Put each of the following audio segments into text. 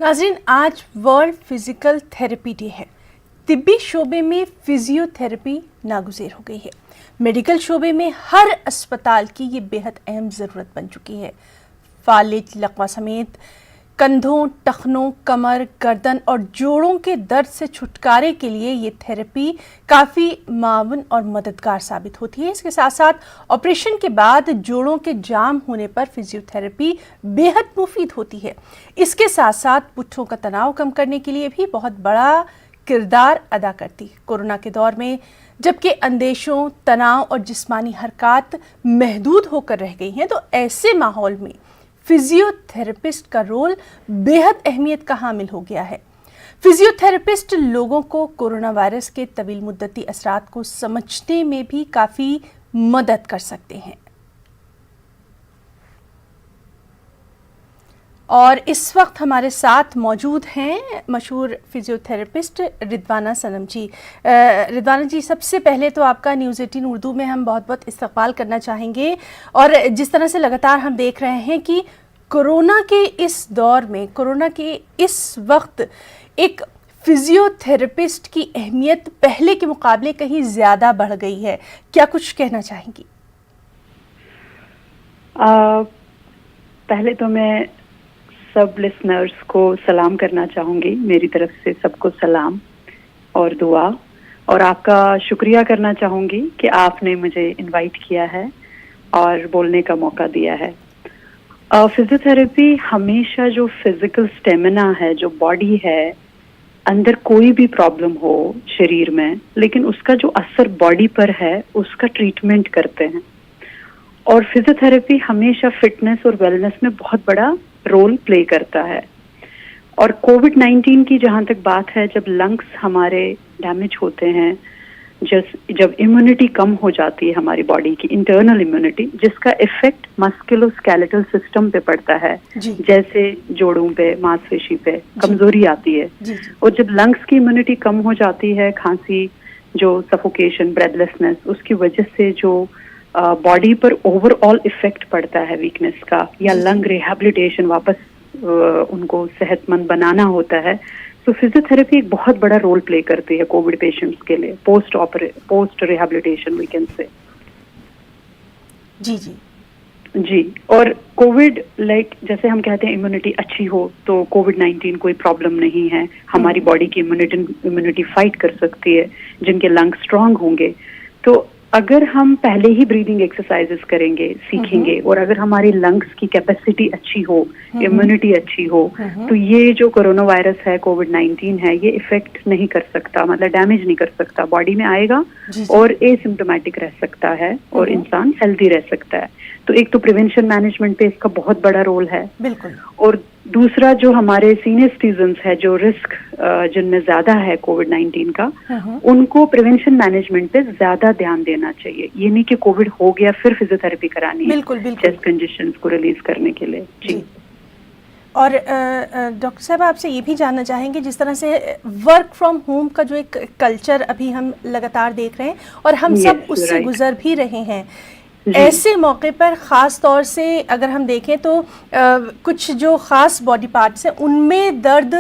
नाज़रीन, आज world physical therapy day है। तिब्बी शोबे में फिजियोथेरेपी नागुज़ेर हो गई है। मेडिकल शोबे में हर अस्पताल की ये बेहद अहम ज़रूरत बन चुकी है। फालिज, लकवा समेत कंधों, टखनों, कमर, गर्दन और जोड़ों के दर्द से छुटकारे के लिए ये थेरेपी काफ़ी मावन और मददगार साबित होती है। इसके साथ साथ ऑपरेशन के बाद जोड़ों के जाम होने पर फिजियोथेरेपी बेहद मुफीद होती है। इसके साथ साथ पुट्ठों का तनाव कम करने के लिए भी बहुत बड़ा किरदार अदा करती है। कोरोना के दौर में जबकि अंदेशों, तनाव और जिस्मानी हरकत महदूद होकर रह गई हैं, तो ऐसे माहौल में फिजियोथेरेपिस्ट का रोल बेहद अहमियत का हामिल हो गया है। फिजियोथेरेपिस्ट लोगों को कोरोना वायरस के तवील मुद्दती असरात को समझने में भी काफ़ी मदद कर सकते हैं। और इस वक्त हमारे साथ मौजूद हैं मशहूर फिजियोथेरेपिस्ट रिदवाना सनम जी। रिदवाना जी, सबसे पहले तो आपका न्यूज़ 18 उर्दू में हम बहुत बहुत इस्तकबाल करना चाहेंगे। और जिस तरह से लगातार हम देख रहे हैं कि कोरोना के इस दौर में, कोरोना के इस वक्त एक फिजियोथेरेपिस्ट की अहमियत पहले के मुकाबले कहीं ज़्यादा बढ़ गई है, क्या कुछ कहना चाहेंगी? पहले तो मैं सब लिसनर्स को सलाम करना चाहूँगी। मेरी तरफ से सबको सलाम और दुआ, और आपका शुक्रिया करना चाहूँगी कि आपने मुझे इनवाइट किया है और बोलने का मौका दिया है। फिजियोथेरेपी हमेशा जो फिजिकल स्टेमिना है, जो बॉडी है, अंदर कोई भी प्रॉब्लम हो शरीर में, लेकिन उसका जो असर बॉडी पर है उसका ट्रीटमेंट करते हैं। और फिजियोथेरेपी हमेशा फिटनेस और वेलनेस में बहुत बड़ा रोल प्ले करता है। और कोविड-19 की जहाँ तक बात है, जब लंग्स हमारे डैमेज होते हैं, जब इम्यूनिटी कम हो जाती है हमारी बॉडी की, इंटरनल इम्यूनिटी, जिसका इफेक्ट मस्कुलोस्केलेटल सिस्टम पे पड़ता है, जैसे जोड़ों पे, मांसपेशी पे कमजोरी आती है। और जब लंग्स की इम्यूनिटी कम हो जाती है, खांसी, जो सफोकेशन, ब्रेथलेसनेस, उसकी वजह से जो बॉडी पर ओवरऑल इफेक्ट पड़ता है वीकनेस का, या लंग रिहैबिलिटेशन वापस उनको सेहतमंद बनाना होता है, तो फिजियोथेरेपी एक बहुत बड़ा रोल प्ले करती है कोविड पेशेंट्स के लिए, पोस्ट रिहैबिलिटेशन वी कैन से। जी। और कोविड, जैसे हम कहते हैं इम्यूनिटी अच्छी हो तो कोविड-19 कोई प्रॉब्लम नहीं है, हमारी बॉडी की इम्यूनिटी फाइट कर सकती है जिनके लंग स्ट्रांग होंगे। तो अगर हम पहले ही ब्रीदिंग एक्सरसाइजेस करेंगे, सीखेंगे, और अगर हमारी लंग्स की कैपेसिटी अच्छी हो, इम्यूनिटी अच्छी हो, तो ये जो कोरोना वायरस है, कोविड-19 है, ये इफेक्ट नहीं कर सकता, मतलब डैमेज नहीं कर सकता, बॉडी में आएगा और एसिम्प्टोमेटिक रह सकता है और इंसान हेल्दी रह सकता है। तो एक तो प्रिवेंशन मैनेजमेंट पे इसका बहुत बड़ा रोल है। बिल्कुल। और दूसरा, जो हमारे सीनियर सिटीजन्स है, जो रिस्क जिनमें ज्यादा है कोविड-19 का, उनको प्रिवेंशन मैनेजमेंट पे ज्यादा ध्यान देना चाहिए। ये नहीं कि कोविड हो गया फिर फिजियोथेरेपी करानी है, चेस्ट कंडीशंस को रिलीज करने के लिए। जी। और डॉक्टर साहब, आपसे ये भी जानना चाहेंगे, जिस तरह से वर्क फ्रॉम होम का जो एक कल्चर अभी हम लगातार देख रहे हैं और हम सब उससे गुजर भी रहे हैं, ऐसे मौके पर ख़ास तौर से अगर हम देखें तो कुछ जो ख़ास बॉडी पार्ट्स हैं उनमें दर्द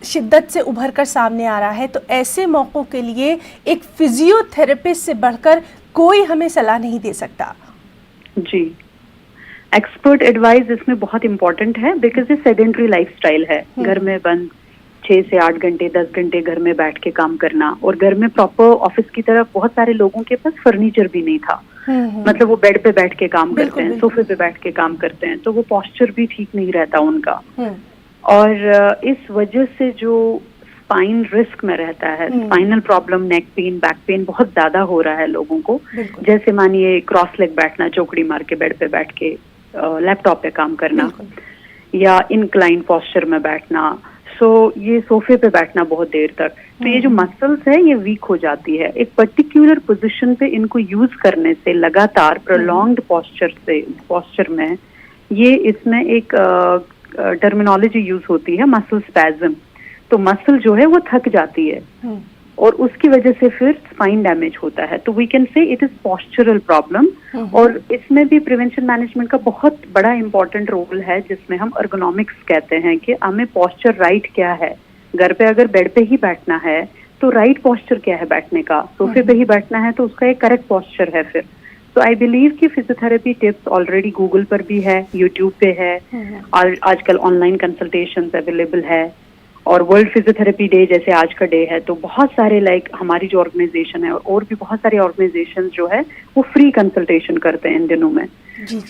शिद्दत से उभर कर सामने आ रहा है, तो ऐसे मौक़ों के लिए एक फिजियोथेरेपिस्ट से बढ़कर कोई हमें सलाह नहीं दे सकता। जी, एक्सपर्ट एडवाइस इसमें बहुत इम्पोर्टेंट है, बिकॉज ये सेडेंटरी लाइफस्टाइल है। घर में बंद 6 से 8 घंटे, 10 घंटे घर में बैठ के काम करना, और घर में प्रॉपर ऑफिस की तरफ बहुत सारे लोगों के पास फर्नीचर भी नहीं था, मतलब वो बेड पे बैठ के काम करते हैं, सोफे पे बैठ के काम करते हैं, तो वो पोस्चर भी ठीक नहीं रहता उनका। और इस वजह से जो स्पाइन रिस्क में रहता है, spinal problem, neck pain, back pain बहुत ज्यादा हो रहा है लोगों को। जैसे मानिए क्रॉस लेग बैठना, चौकड़ी मार के बेड पे बैठ के लैपटॉप पे काम करना, या इनक्लाइन पोस्चर में बैठना, ये सोफे पे बैठना बहुत देर तक, तो ये जो मसल्स है ये वीक हो जाती है। एक पर्टिकुलर पोजीशन पे इनको यूज करने से लगातार प्रोलॉन्ग्ड पोस्चर में ये, इसमें एक टर्मिनोलॉजी यूज होती है, मसल स्पैज्म। तो मसल जो है वो थक जाती है, और उसकी वजह से फिर स्पाइन डैमेज होता है। तो we can say it is postural problem. और इसमें भी प्रिवेंशन मैनेजमेंट का बहुत बड़ा इंपॉर्टेंट रोल है, जिसमें हम अर्गोनॉमिक्स कहते हैं कि हमें पोस्चर राइट क्या है। घर पे अगर बेड पे ही बैठना है तो राइट पोस्चर क्या है बैठने का, सोफे पे ही बैठना है तो उसका एक करेक्ट पोस्चर है फिर। तो आई बिलीव कि फिजियोथेरेपी टिप्स ऑलरेडी गूगल पर भी है, यूट्यूब पे है, और आजकल ऑनलाइन कंसल्टेशंस अवेलेबल है। और वर्ल्ड फिजियोथेरेपी डे जैसे आज का डे है, तो बहुत सारे लाइक हमारी जो ऑर्गेनाइजेशन है और भी बहुत सारे ऑर्गेनाइजेशन जो है वो फ्री कंसल्टेशन करते हैं इन दिनों में।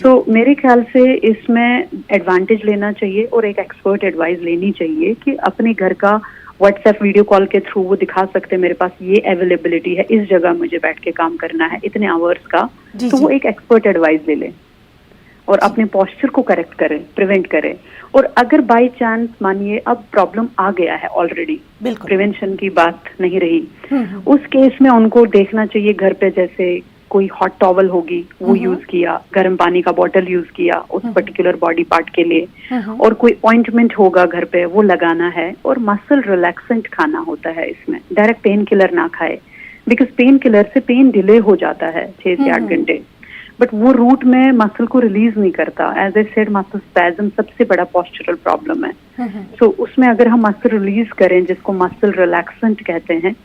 तो मेरे ख्याल से इसमें एडवांटेज लेना चाहिए और एक एक्सपर्ट एडवाइस लेनी चाहिए कि अपने घर का व्हाट्सएप वीडियो कॉल के थ्रू वो दिखा सकते हैं मेरे पास ये अवेलेबिलिटी है, इस जगह मुझे बैठ के काम करना है इतने आवर्स का। तो वो एक एक्सपर्ट एडवाइस ले लें और अपने पोस्चर को करेक्ट करें, प्रिवेंट करें। और अगर बाय चांस मानिए अब प्रॉब्लम आ गया है ऑलरेडी, प्रिवेंशन की बात नहीं रही, उस केस में उनको देखना चाहिए घर पे जैसे कोई हॉट टॉवल होगी वो यूज किया, गर्म पानी का बॉटल यूज किया उस पर्टिकुलर बॉडी पार्ट के लिए, और कोई ऑइंटमेंट होगा घर पे वो लगाना है। और मसल रिलैक्सेंट खाना होता है इसमें, डायरेक्ट पेन किलर ना खाए, बिकॉज पेन किलर से पेन डिले हो जाता है 6 से 8 घंटे, बट वो रूट में मसल को रिलीज नहीं करता। As I said muscle spasm सबसे बड़ा पोस्चरल प्रॉब्लम है। सो उसमें अगर हम मसल रिलीज करें, जिसको मसल रिलैक्सेंट कहते हैं,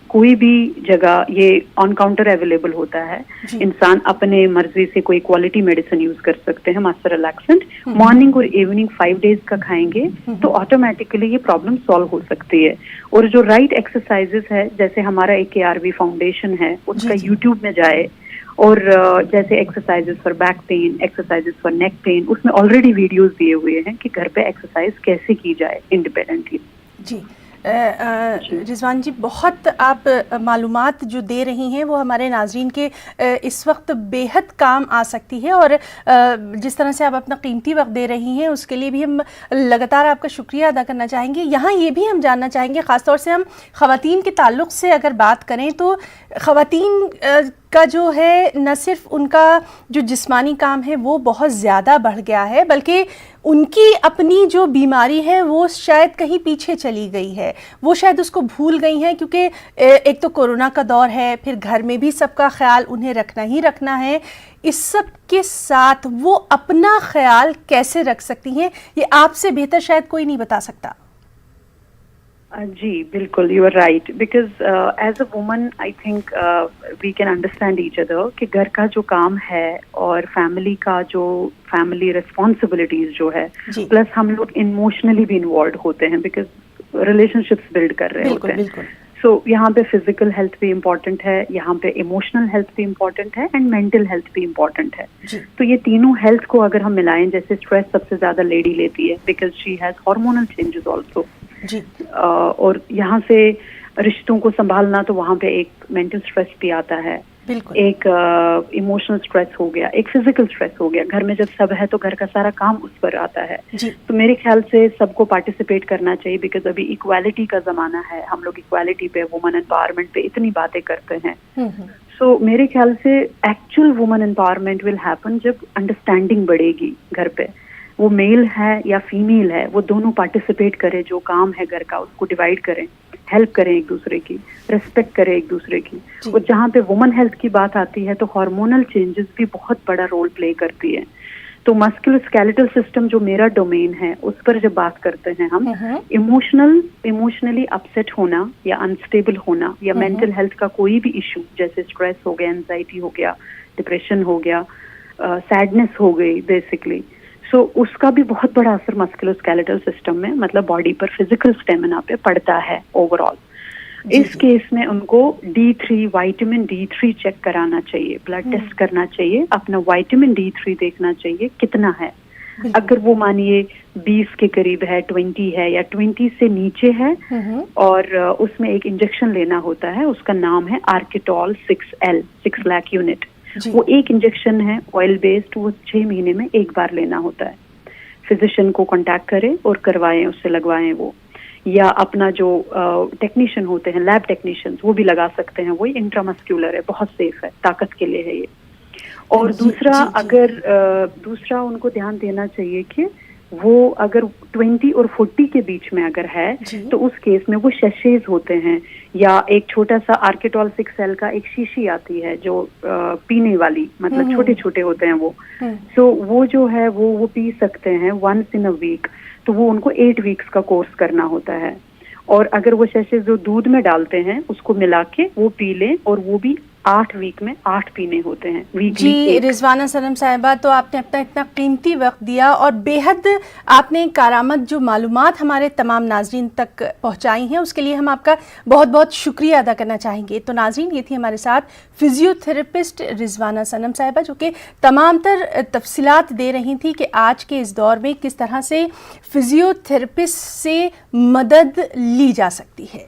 कोई भी जगह ये ऑन काउंटर अवेलेबल होता है, इंसान अपने मर्जी से कोई क्वालिटी मेडिसिन यूज कर सकते हैं मसल रिलैक्सेंट, मॉर्निंग और इवनिंग 5 डेज का खाएंगे तो ऑटोमेटिकली ये प्रॉब्लम सॉल्व हो सकती है। और जो राइट एक्सरसाइजेस है, जैसे हमारा एक KRV फाउंडेशन है, उसका यूट्यूब में जाए और जैसे exercises for back pain, exercises for neck pain, उसमें ऑलरेडी वीडियोस दिए हुए हैं कि घर पे एक्सरसाइज कैसे की जाए इंडिपेंडेंटली। जी रिजवान जी, बहुत आप मालूमात जो दे रही हैं वो हमारे नाज़रीन के इस वक्त बेहद काम आ सकती है, और जिस तरह से आप अपना कीमती वक्त दे रही हैं उसके लिए भी हम लगातार आपका शुक्रिया अदा करना चाहेंगे। यहाँ ये भी हम जानना चाहेंगे, ख़ासतौर से हम ख़वातीन के ताल्लुक़ से अगर बात करें तो ख़वातीन का जो है न सिर्फ उनका जो जिस्मानी काम है वो बहुत ज़्यादा बढ़ गया है, बल्कि उनकी अपनी जो बीमारी है वो शायद कहीं पीछे चली गई है, वो शायद उसको भूल गई हैं, क्योंकि एक तो कोरोना का दौर है, फिर घर में भी सबका ख्याल उन्हें रखना ही रखना है। इस सब के साथ वो अपना ख्याल कैसे रख सकती हैं, ये आपसे बेहतर शायद कोई नहीं बता सकता। जी बिल्कुल, you are right, because as a woman I think we can understand each other कि घर का जो काम है और फैमिली का जो फैमिली रिस्पॉन्सिबिलिटीज जो है, प्लस हम लोग इमोशनली भी इन्वॉल्व होते हैं बिकॉज रिलेशनशिप्स बिल्ड कर रहे होते हैं। सो यहाँ पे फिजिकल हेल्थ भी इम्पोर्टेंट है, यहाँ पे इमोशनल हेल्थ भी इम्पोर्टेंट है एंड मेंटल हेल्थ भी इम्पोर्टेंट है। तो ये तीनों हेल्थ को अगर हम मिलाएं, जैसे स्ट्रेस सबसे ज्यादा लेडी लेती है because she has hormonal changes also, और यहाँ से रिश्तों को संभालना, तो वहाँ पे एक मेंटल स्ट्रेस भी आता है, एक इमोशनल स्ट्रेस हो गया, एक फिजिकल स्ट्रेस हो गया। घर में जब सब है तो घर का सारा काम उस पर आता है। तो मेरे ख्याल से सबको पार्टिसिपेट करना चाहिए, बिकॉज अभी इक्वालिटी का जमाना है, हम लोग इक्वालिटी पे, वुमन एम्पावरमेंट पे इतनी बातें करते हैं। सो मेरे ख्याल से actual woman empowerment will happen जब अंडरस्टैंडिंग बढ़ेगी घर पे, वो मेल है या फीमेल है, वो दोनों पार्टिसिपेट करें, जो काम है घर का उसको डिवाइड करें, हेल्प करें एक दूसरे की, रिस्पेक्ट करें एक दूसरे की। और जहाँ पे वुमन हेल्थ की बात आती है तो हार्मोनल चेंजेस भी बहुत बड़ा रोल प्ले करती है। तो मस्कुलोस्केलेटल सिस्टम जो मेरा डोमेन है उस पर जब बात करते हैं हम, इमोशनली अपसेट होना या अनस्टेबल होना या मेंटल हेल्थ का कोई भी इशू, जैसे स्ट्रेस हो गया, एंजाइटी हो गया, डिप्रेशन हो गया, सैडनेस हो गई बेसिकली, सो उसका भी बहुत बड़ा असर मस्कुलोस्केलेटल सिस्टम में, मतलब बॉडी पर, फिजिकल स्टेमिना पे पड़ता है ओवरऑल। इस केस में उनको D3, विटामिन D3 चेक कराना चाहिए, ब्लड टेस्ट करना चाहिए, अपना विटामिन D3 देखना चाहिए कितना है। अगर वो मानिए 20 के करीब है, 20 है या 20 से नीचे है, और उसमें एक इंजेक्शन लेना होता है, उसका नाम है आर्किटॉल 6L, 6 लाख यूनिट। वो एक इंजेक्शन है ऑयल बेस्ड, वो 6 महीने में एक बार लेना होता है। फिजिशियन को कांटेक्ट करें और करवाएं, उससे लगवाएं वो, या अपना जो टेक्नीशियन होते हैं, लैब टेक्नीशियंस, वो भी लगा सकते हैं। वो इंट्रामस्क्यूलर है, बहुत सेफ है, ताकत के लिए है ये। और दूसरा, अगर दूसरा उनको ध्यान देना चाहिए कि वो अगर 20 और 40 के बीच में अगर है तो उस केस में वो शशेज होते हैं, या एक छोटा सा आर्केटॉल 6L का एक शीशी आती है जो पीने वाली, मतलब छोटे छोटे होते हैं वो। सो वो जो है वो पी सकते हैं वंस इन अ वीक। तो वो उनको 8 वीक्स का कोर्स करना होता है। और अगर वो शशेज जो दूध में डालते हैं उसको मिला के वो पी लें, और वो भी 8 वीक में 8 पीने होते हैं वीकली। जी रिजवाना सनम साहिबा, तो आपने अपना इतना कीमती वक्त दिया और बेहद आपने कारामद जो मालूमात हमारे तमाम नाजरीन तक पहुंचाई हैं, उसके लिए हम आपका बहुत बहुत शुक्रिया अदा करना चाहेंगे। तो नाजरीन, ये थी हमारे साथ फिजियोथेरेपिस्ट रिजवाना सनम साहिबा, जो कि तमाम तर तफसीलात दे रही थी कि आज के इस दौर में किस तरह से फिजियोथेरेपिस्ट से मदद ली जा सकती है।